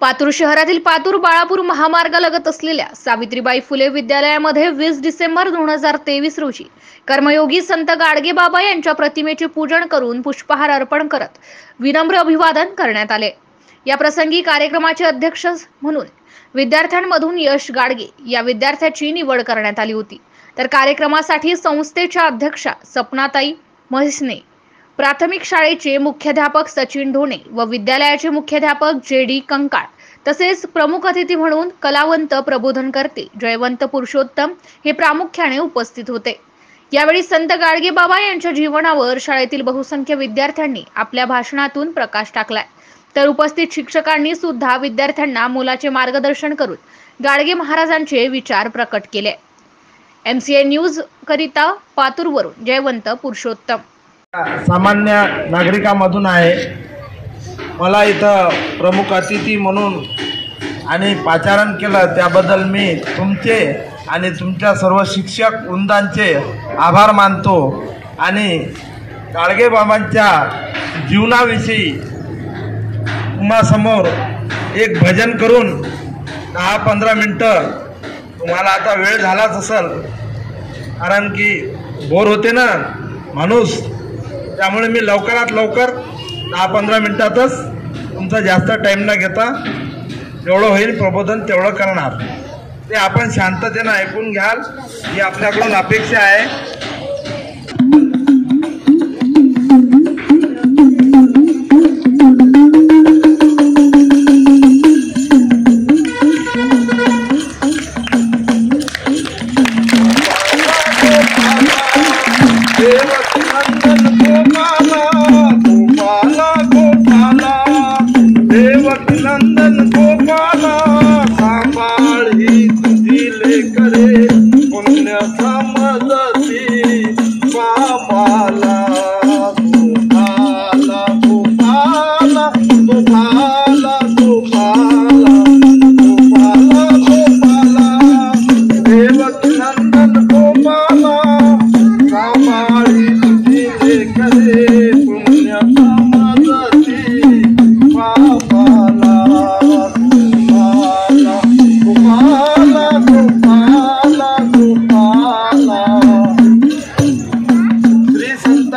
पातूर शहरातील पातूर बाळापूर महामार्गालगत असलेल्या सावित्रीबाई फुले विद्यालयामध्ये 20 डिसेंबर 2023 रोजी कर्मयोगी संत गाडगे बाबा यांच्या प्रतिमेचे पूजन करून पुष्पहार अर्पण करत विनम्र अभिवादन करण्यात आले। या प्रसंगी कार्यक्रमाचे अध्यक्ष म्हणून विद्यार्थ्यांमधून यश गाडगे या विद्यार्थ्याची निवड करण्यात आली होती। तर कार्यक्रमासाठी संस्थेच्या अध्यक्षा सपनाताई म्हैसने, प्राथमिक शाळेचे मुख्याध्यापक सचिन ढोणे व विद्यालयाचे मुख्याध्यापक जे.डी. कंकाळ तसेच प्रमुख अतिथी म्हणून कलावंत प्रबोधनकर्ते जयवंत पुरुषोत्तम हे प्रामुख्याने उपस्थित होते। यावेळी संत गाडगे बाबा यांच्या जीवनावर शाळेतील बहुसंख्य विद्यार्थ्यांनी आपल्या भाषणातून प्रकाश टाकलाय। तर उपस्थित शिक्षकांनी सुद्धा विद्यार्थ्यांना मोलाचे मार्गदर्शन करून गाडगे महाराजांचे विचार प्रकट केले। MCA न्यूज करिता पातूरवरून जयवंत पुरुषोत्तम। सामान्य नागरिकांमधून आहे। मला इथं प्रमुख अतिथी म्हणून आणि पाचारण केलं त्याबद्दल मी तुमचे आणि तुमच्या सर्व शिक्षक वृंदांचे आभार मानतो। आणि गाडगे बाबांच्या जीवनाविषयी तुम्हासमोर एक भजन करून 10-15 मिनटं तुम्हाला आता वेळ झालाच असेल, कारण की बोर होते ना माणूस, त्यामुळे मी लवकरात लवकर 10-15 मिनटातच तुमचा जास्त टाईम न घेता जेवढं होईल प्रबोधन तेवढं करणार। ते आपण शांततेनं ऐकून घ्याल ही आपल्याकडून अपेक्षा आहे।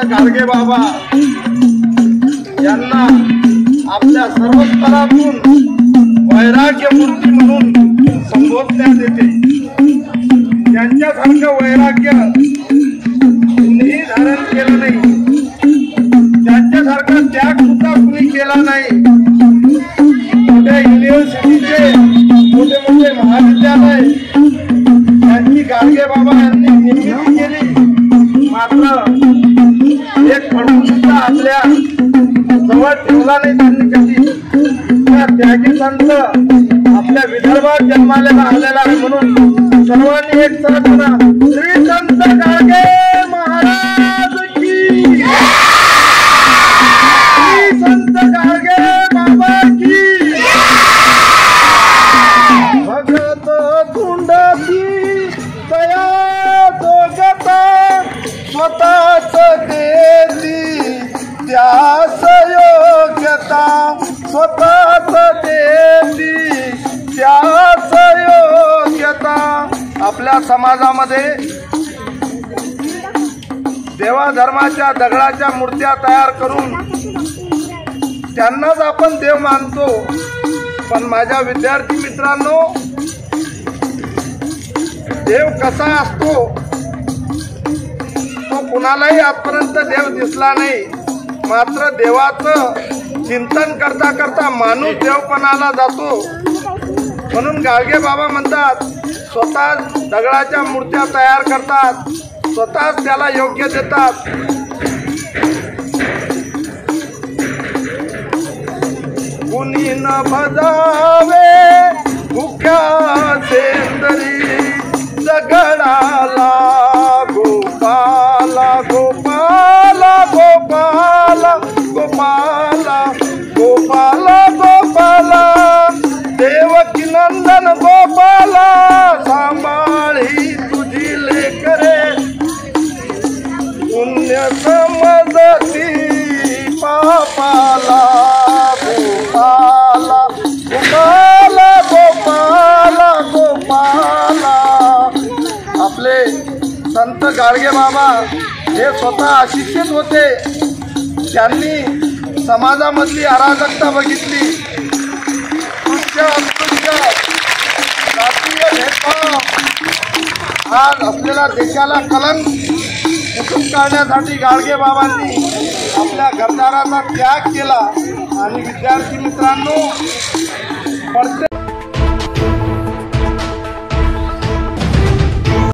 गाडगे बाबा यांना आपल्या सर्व स्तरातून वैराग्य मूर्ती म्हणून संबोधण्यात येते। त्यांच्यासारखं वैराग्य कुणीही धारण केलं नाही, त्यांच्यासारखा त्याग सुद्धा कुणी केला नाही। मोठ्या युनिव्हर्सिटीचे मोठे मोठे महाविद्यालय यांची गाडगे बाबा यांनी निर्मिती केली, मात्र एक खडू सुद्धा आपल्या जवळ ठेवला नाही त्यांनी कधी। त्या त्यागी संत आपल्या विदर्भात जन्माला आलेला आहे, म्हणून सर्वांनी एक साथ म्हणा, श्री संत गाडगे महाराज की, श्री संत गाडगे बाबा की। भगत धुंडती दया दोगता स्वतःच देती त्यास योग्यता, स्वतःच देती त्यास योग्यता। आपल्या समाजामध्ये देवा धर्माच्या दगडाच्या मूर्त्या तयार करून त्यांनाच आपण देव मानतो। पण माझ्या विद्यार्थी मित्रांनो, देव कसा असतो तो कुणालाही आजपर्यंत देव दिसला नाही, मात्र देवाचं चिंतन करता करता माणूस देवपणाला जातो। म्हणून गाडगे बाबा म्हणतात, स्वतः दगडाच्या मूर्त्या तयार करतात, स्वतःच त्याला योग्य देतात। कुणी न भजावे भुक्या सेंदरी दगडाला गोपाला गोपाला गोपाला गोपाला गोपाला गोपाला देवकी नंदन गोपाला सांभाळी तुझी लेकरे पुण्य समजती पापाला गोपाला गोपाला होते. संत गाडगे बाबा हे स्वतः अशिक्षित होते. त्यांनी समाजामधली अराजकता बघितली. स्पृश्य अस्पृश्य जातीय भेदभाव आज असलेल्या देशाला कलंक पुसून काढण्यासाठी गाडगे बाबांनी आपल्या घरदाराचा त्याग केला. आणि विद्यार्थी मित्रांनो, प्रत्येक